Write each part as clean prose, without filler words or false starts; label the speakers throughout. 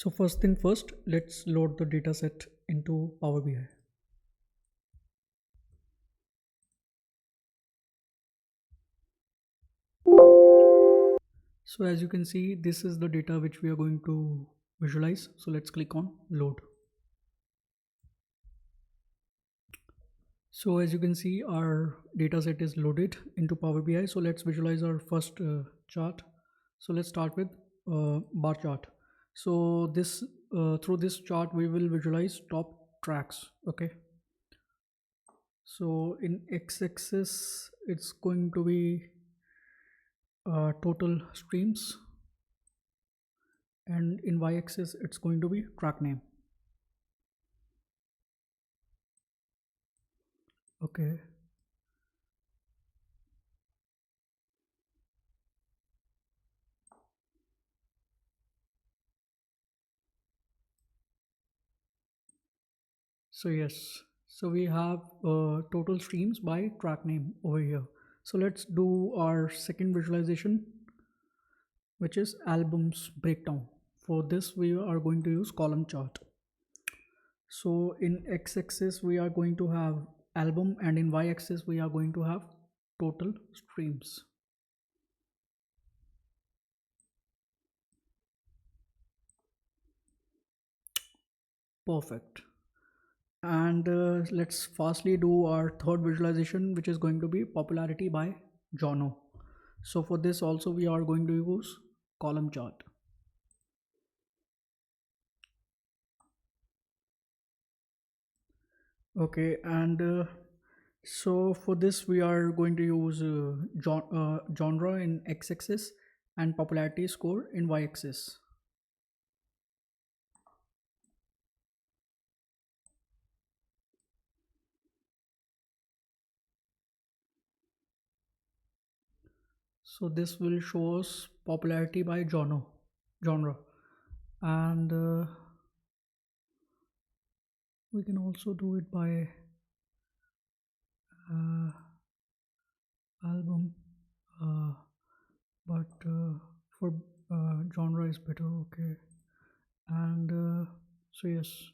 Speaker 1: So first thing first, let's load the dataset into Power BI. So as you can see, this is the data which we are going to visualize. So let's click on load. So as you can see, our dataset is loaded into Power BI. So let's visualize our first chart. So let's start with bar chart. So this through this chart we will visualize top tracks. Okay. So in x-axis it's going to be total streams, and in y-axis it's going to be track name. Okay. So yes, so we have total streams by track name over here. So let's do our second visualization, which is albums breakdown. For this we are going to use column chart. So in x-axis we are going to have album, and in y-axis we are going to have total streams. Perfect. And let's fastly do our third visualization, which is going to be popularity by genre. So for this also we are going to use column chart. Okay, and so for this we are going to use genre in x-axis and popularity score in y-axis. So this will show us popularity by genre, and we can also do it by uh, album, uh, but for genre is better. Okay, and so yes.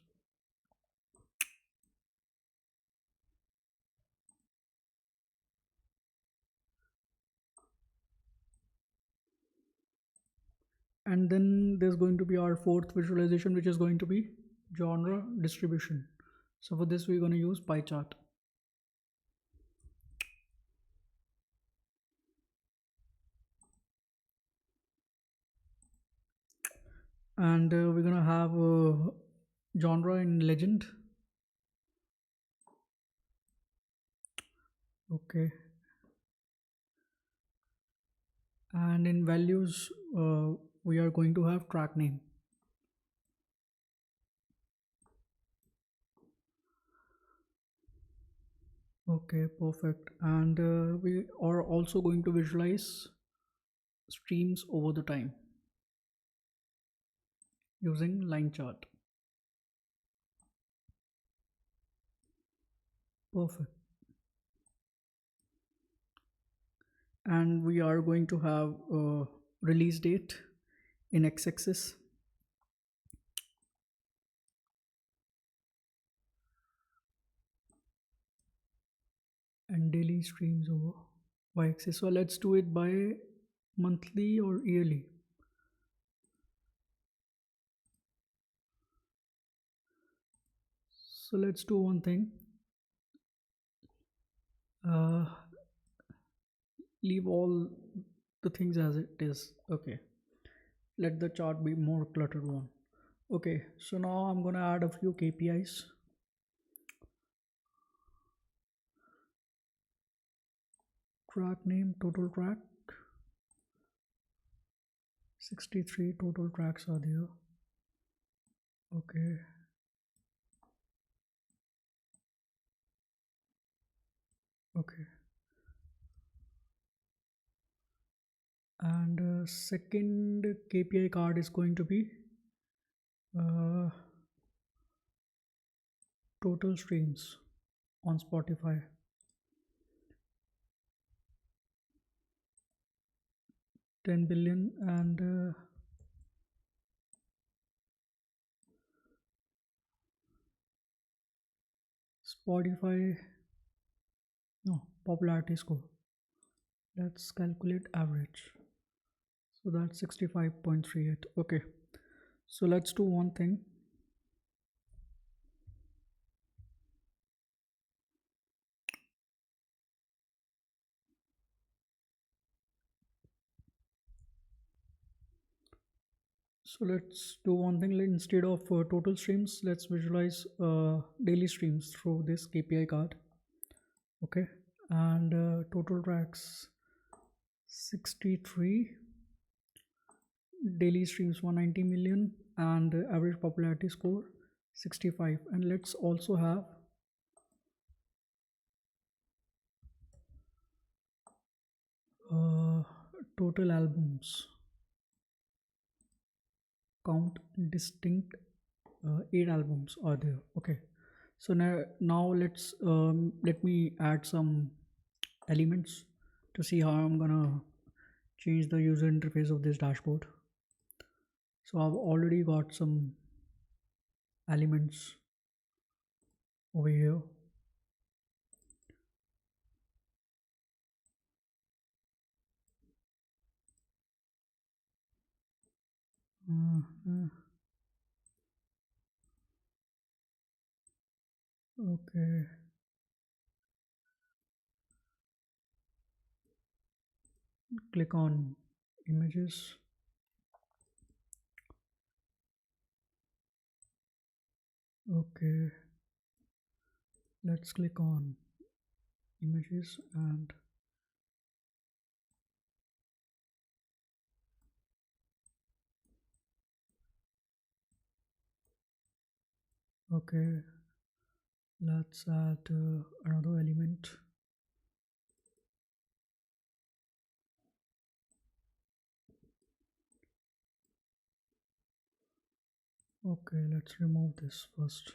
Speaker 1: And then there's going to be our fourth visualization, which is going to be genre distribution. So for this we're going to use pie chart, and we're going to have genre in legend. Okay, and in values we are going to have track name. Okay, perfect. And we are also going to visualize streams over the time using line chart. Perfect. And we are going to have a release date in x-axis, and daily streams over y-axis. So let's do it by monthly or yearly. So let's do one thing. Uh, leave all the things as it is. Okay. Let the chart be more cluttered one. Okay. So now I'm gonna add a few KPIs. Track name, total track. 63 total tracks are there. Okay. Okay. And second KPI card is going to be uh, total streams on Spotify. 10 billion, and Spotify, no, popularity score. Let's calculate average. So that's 65.38. Okay. So let's do one thing. So let's do one thing. Instead of total streams, let's visualize daily streams through this KPI card. Okay. And total tracks 63, daily streams 190 million, and average popularity score 65. And let's also have uh, total albums count. Distinct 8 albums are there. Okay, so now let me add some elements to see how I'm gonna change the user interface of this dashboard. So I've already got some elements over here. Uh, okay, click on images. Okay, let's click on images and okay, let's add another element. Okay, let's remove this first.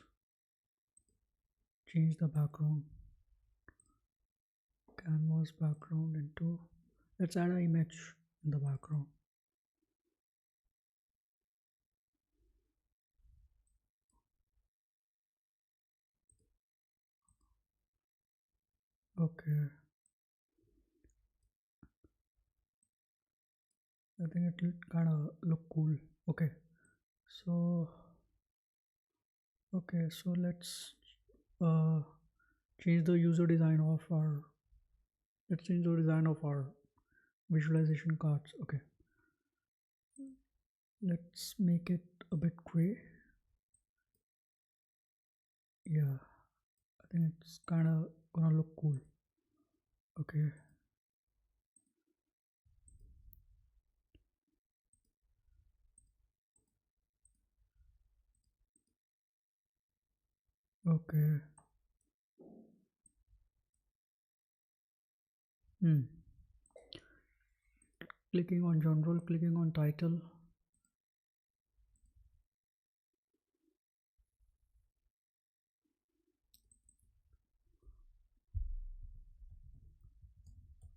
Speaker 1: Change the background, canvas background into, let's add an image in the background. Okay, I think it will kind of look cool. Okay, so okay, so let's uh, change the user design of our, let's change the design of our visualization cards. Okay, let's make it a bit gray. Yeah, I think it's kind of gonna look cool. Okay, okay. Hmm. Clicking on general, clicking on title.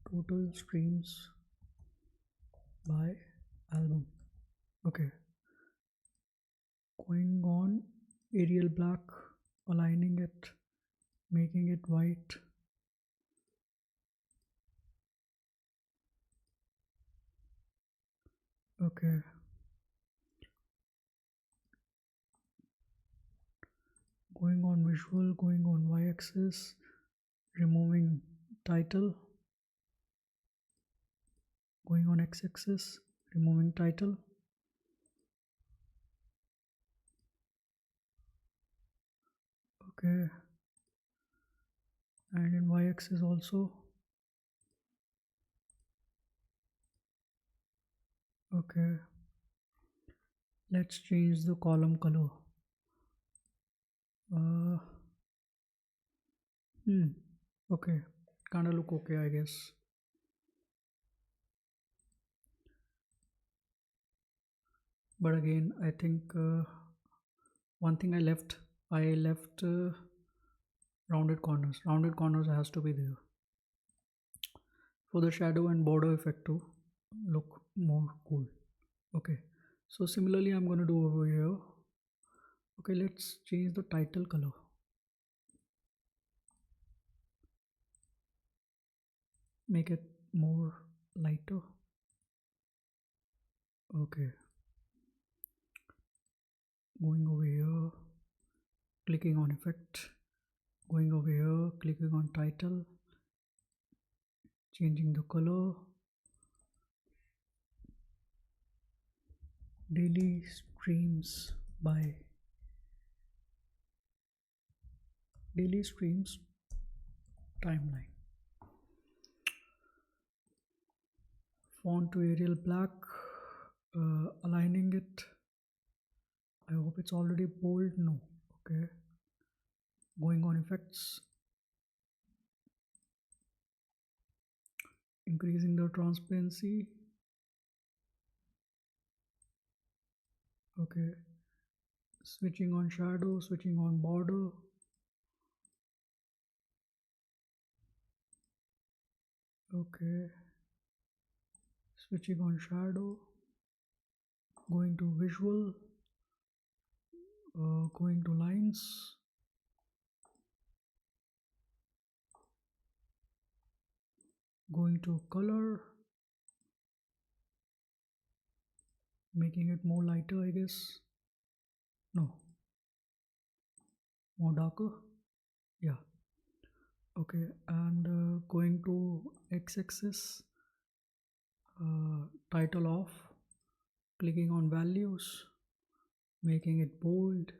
Speaker 1: Total streams by album. Okay, going on Arial black, aligning it, making it white. Okay, going on visual, going on y-axis, removing title, going on x-axis, removing title. Okay, and in y-axis also. Okay, let's change the column color. uh okay, kind of look okay, I guess. But again, I think one thing I left rounded corners has to be there for the shadow and border effect to look more cool. Okay, so similarly I'm going to do over here. Okay, let's change the title color. make it more lighter. Okay, going over here, clicking on effect, going over here, clicking on title, changing the color, daily streams by daily streams timeline, font to Arial black, aligning it. I hope it's already bold. No. Okay, going on effects, increasing the transparency. Okay, switching on shadow, switching on border. Okay, switching on shadow, going to visual, going to lines, going to color, making it more lighter, I guess. No, more darker. Yeah. Okay, and going to x-axis, title off, clicking on values, making it bold,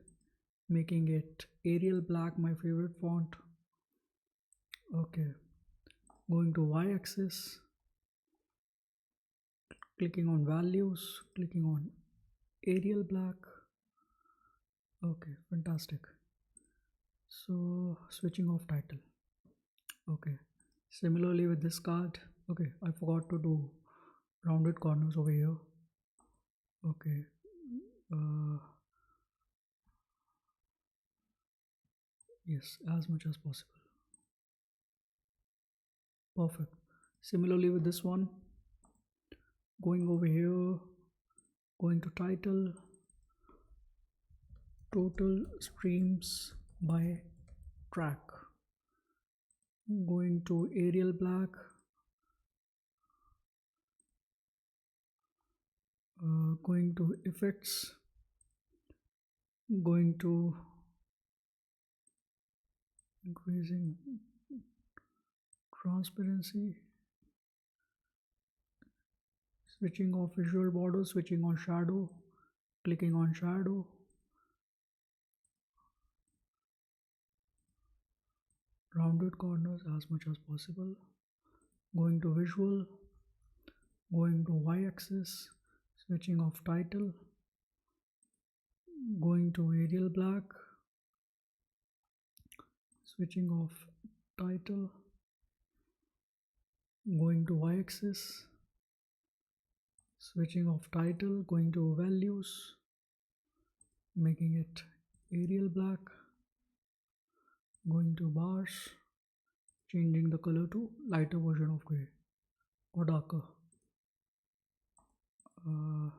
Speaker 1: making it Arial black, my favorite font. Okay, going to y-axis, clicking on values, clicking on Arial black. Okay, fantastic. So switching off title. Okay, similarly with this card. Okay, I forgot to do rounded corners over here. Okay, uh, yes, as much as possible. Perfect. Similarly with this one, going over here, going to title, total streams by track, going to Arial black, going to effects, going to increasing transparency, switching off visual border, switching on shadow, clicking on shadow, rounded corners as much as possible, going to visual, going to y-axis, switching off title, going to Arial black, switching off title, going to y-axis, switching off title, going to values, making it Arial black, going to bars, changing the color to lighter version of gray or darker. uh,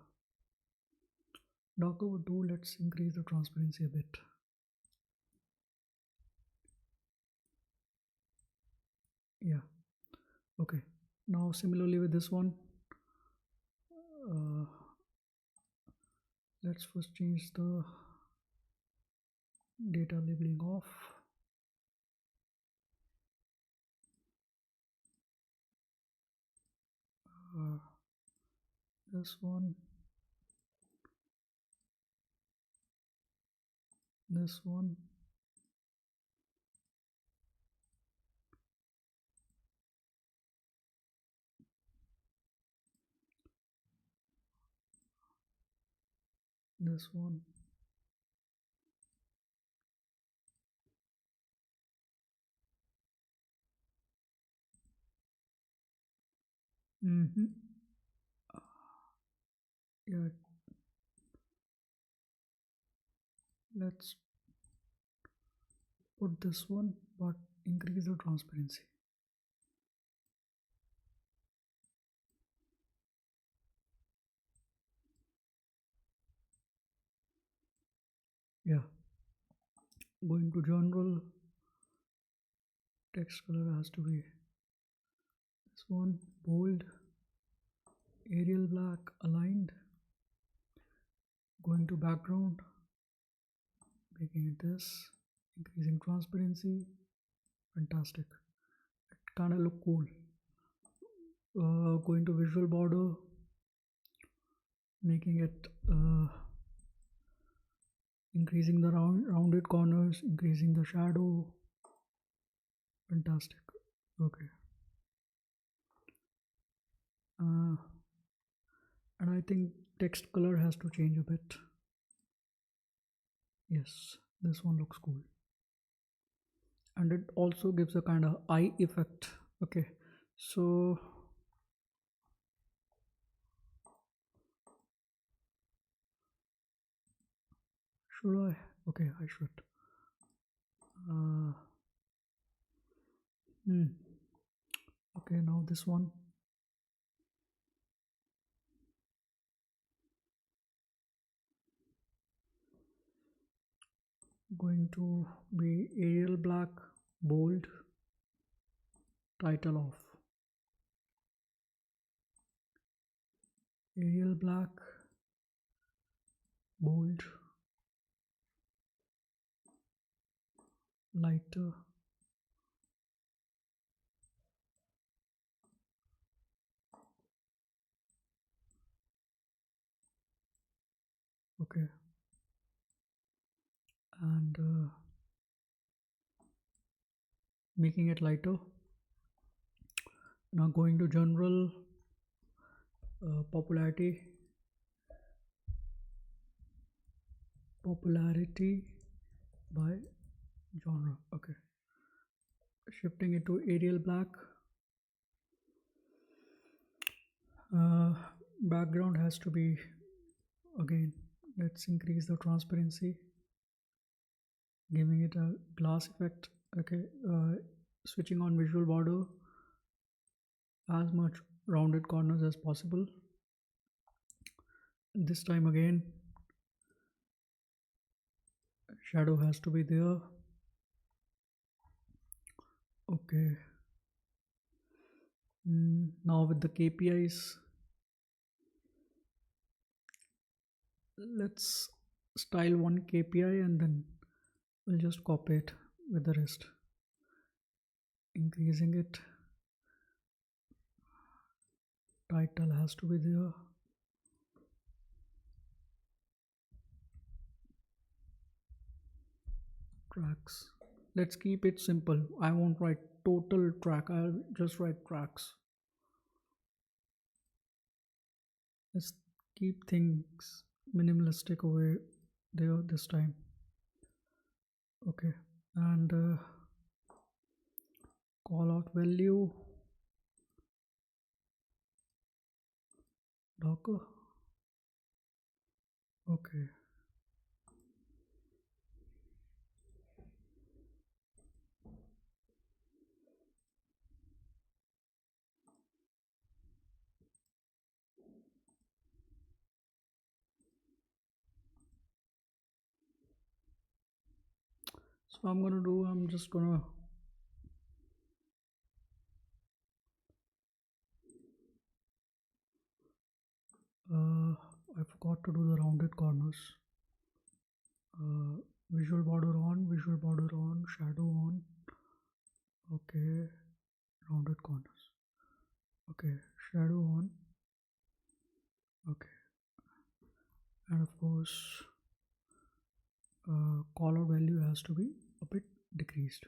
Speaker 1: Darker would do. Let's increase the transparency a bit. Yeah. Okay, now similarly with this one, uh, let's first change the data labeling off. uh, this one, this one, this one, mm-hmm. Yeah, let's put this one but increase the transparency. Yeah, going to general, text color has to be this one bold, Arial black, aligned. Going to background, making it this, increasing transparency. Fantastic. It kind of look cool. Going to visual border, making it increasing the rounded corners, increasing the shadow. Fantastic. Okay. uh, and I think text color has to change a bit. Yes, this one looks cool, and it also gives a kind of eye effect. Okay, so should I? Okay, I should. uh, hmm. Okay, now this one. Going to be Arial black, bold, title of Arial black, bold, lighter. Okay, and making it lighter. Now going to general, popularity by genre. Okay, shifting it to Arial black. uh, Background has to be, again, let's increase the transparency, giving it a glass effect. Okay, switching on visual border, as much rounded corners as possible. This time again, shadow has to be there. Okay. Now with the KPIs, let's style one KPI and then we'll just copy it with the rest. Increasing it, title has to be there. Tracks, let's keep it simple. I won't write total track, I'll just write tracks. Let's keep things minimalistic over there this time. Okay, and call out value docker. Okay, so I'm just gonna I forgot to do the rounded corners. Visual border on, shadow on. Okay, rounded corners. Okay, shadow on. Okay, and of course, color value has to be a bit decreased.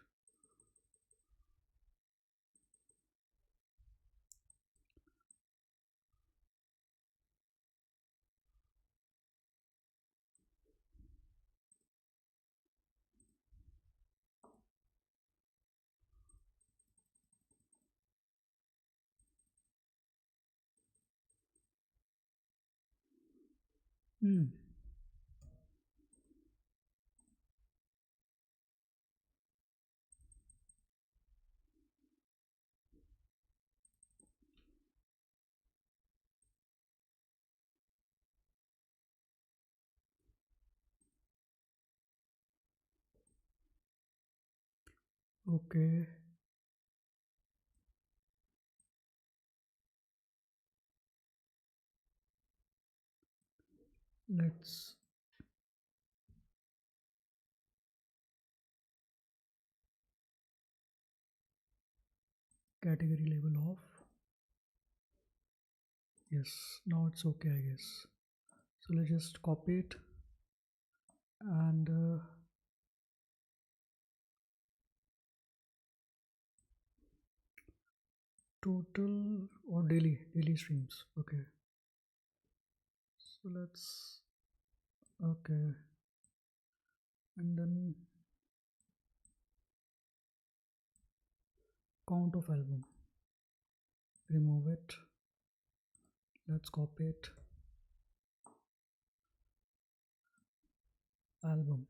Speaker 1: Hmm. Okay. Let's category label off. Yes, now it's okay, I guess. So let's just copy it and total or daily streams. Okay, so let's, okay, and then count of album, remove it. Let's copy it, album,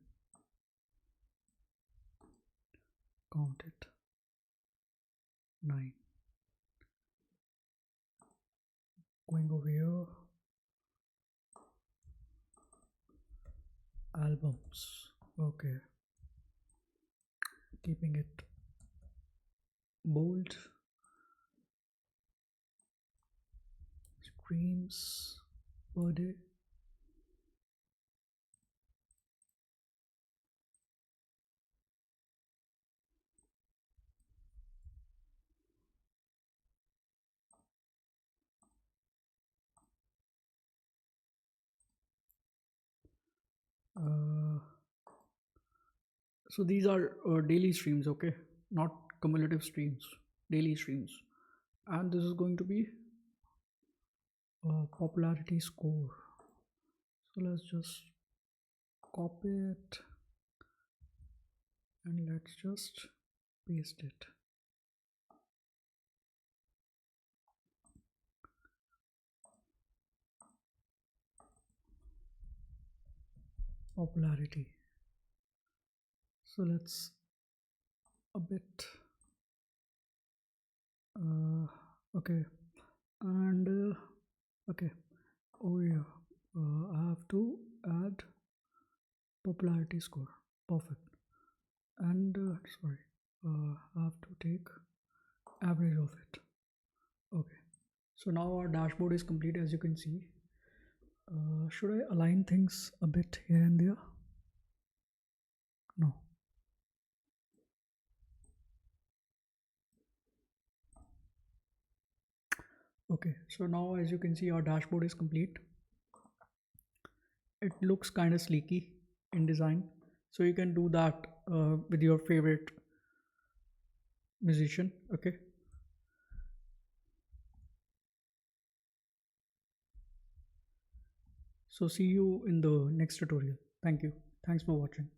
Speaker 1: count it, 9. Going over here, albums. Okay, keeping it bold, streams per day. uh, so these are daily streams, okay, not cumulative streams, daily streams. And this is going to be popularity score. So let's just copy it and let's just paste it. Popularity. So let's a bit okay, and okay, over here I have to add popularity score. Perfect. And sorry, I have to take average of it. Okay, so now our dashboard is complete, as you can see. Should I align things a bit here and there? No. Okay, so now as you can see, our dashboard is complete. It looks kind of sleeky in design, so you can do that with your favorite musician. Okay, so see you in the next tutorial. Thank you. Thanks for watching.